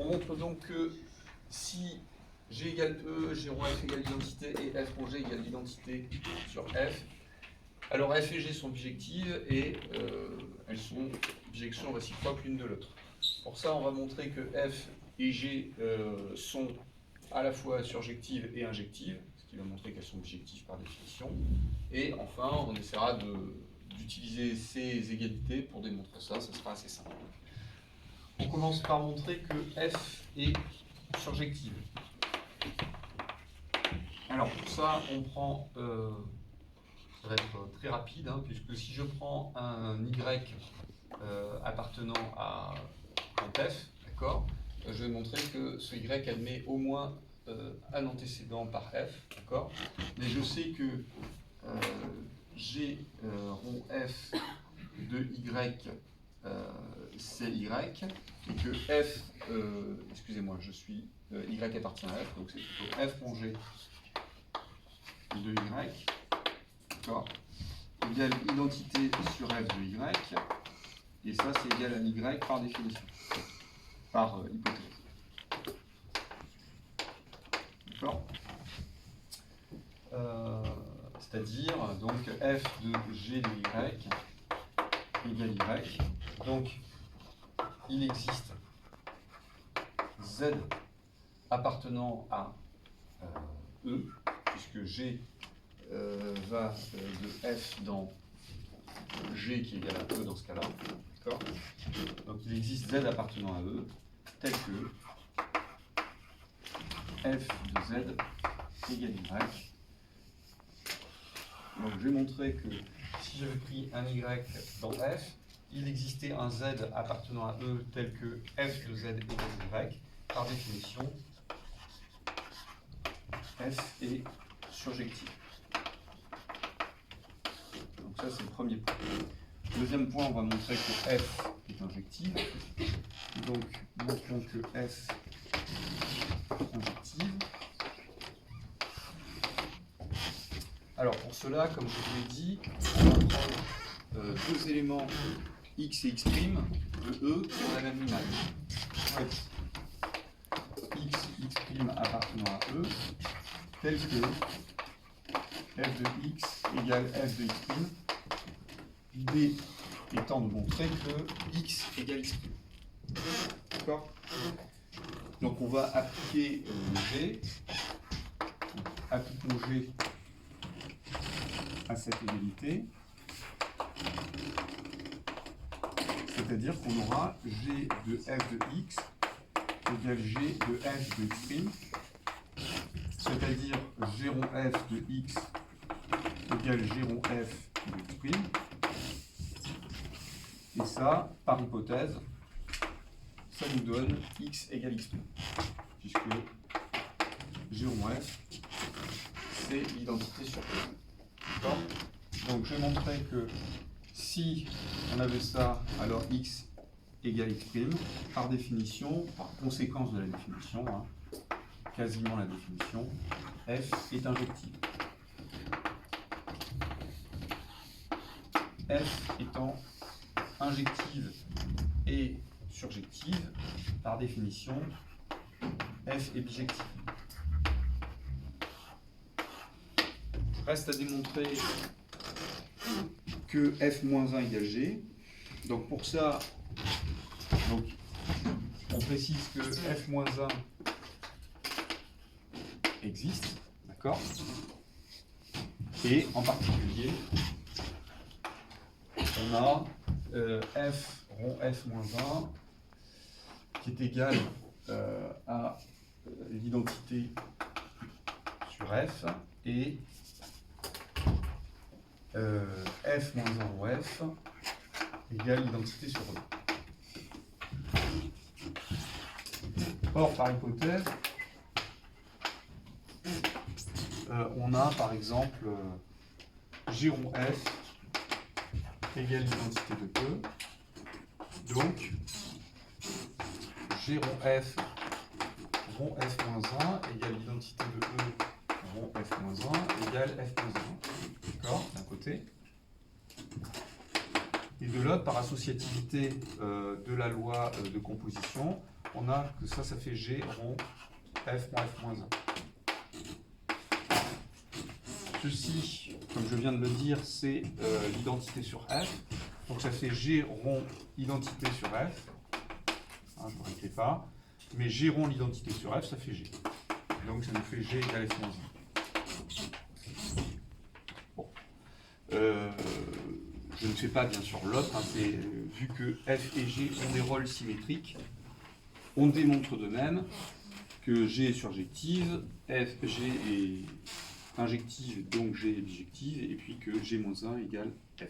On montre donc que si G égale E, G rond F égale l'identité et F rond G égale l'identité sur F, alors F et G sont bijectives et elles sont bijections réciproques l'une de l'autre. Pour ça, on va montrer que F et G sont à la fois surjectives et injectives, ce qui va montrer qu'elles sont bijectives par définition. Et enfin, on essaiera d'utiliser ces égalités pour démontrer ça, ça sera assez simple. On commence par montrer que F est surjective. Alors pour ça, on prend, ça va être très rapide, hein, puisque si je prends un Y appartenant à un F, d'accord, je vais montrer que ce Y admet au moins un antécédent par F, d'accord, mais je sais que G rond F de Y c'est Y, et que F, excusez-moi, je suis Y appartient à F, donc c'est plutôt F rond G de Y, d'accord, égale identité sur F de Y, et ça c'est égal à Y par définition, par hypothèse. D'accord, c'est-à-dire donc F de G de Y égale Y. Donc il existe Z appartenant à E, puisque G va de F dans G qui est égal à E dans ce cas-là. D'accord ? Donc il existe Z appartenant à E, tel que F de Z égale Y. Donc je vais montrer que si j'avais pris un Y dans F, il existait un Z appartenant à E tel que F de Z égale Y. Par définition, F est surjectif. Donc ça c'est le premier point. Deuxième point, on va montrer que F est injective. Donc montrons que F est injective. Alors pour cela, comme je vous l'ai dit, on va prendre deux éléments x et x' de E qui ont la même image. Ouais. X, x' appartenant à E, tel que f de x égale f de x'. L'idée étant de montrer que x égale x'. D'accord ? Donc on va appliquer G. Appliquons G à cette égalité. C'est-à-dire qu'on aura G de f de x égale G de f de x', c'est-à-dire G rond f de x égale G rond f de x'. Et ça, par hypothèse, ça nous donne x égale x', puisque G rond f, c'est l'identité sur E. D'accord ? Donc je vais montrer que si on avait ça, alors x égale x', par définition, par conséquence de la définition, hein, quasiment la définition, f est injective. F étant injective et surjective, par définition, f est bijective. Reste à démontrer que f-1 égale g. Donc pour ça, donc, on précise que f-1 existe, d'accord ? Et en particulier, on a f rond f-1 qui est égal à l'identité sur f et f-1 rond f égale l'identité sur E. Or, par hypothèse, on a par exemple G rond f égale l'identité de E. Donc, G rond f égale l'identité de E rond f-1 égale f-1. D'accord, d'un côté. Et de l'autre, par associativité de la loi de composition, on a que ça fait G rond F moins F moins 1. Ceci, comme je viens de le dire, c'est l'identité sur F. Donc ça fait G rond identité sur F. Hein, je ne réécris pas. Mais G rond l'identité sur F, ça fait G. Donc ça nous fait G égale F moins 1. Bon. Je ne fais pas bien sûr l'autre. Hein, vu que F et G ont des rôles symétriques, on démontre de même que G est surjective, G est injective, donc G est bijective, et puis que G-1 égale F.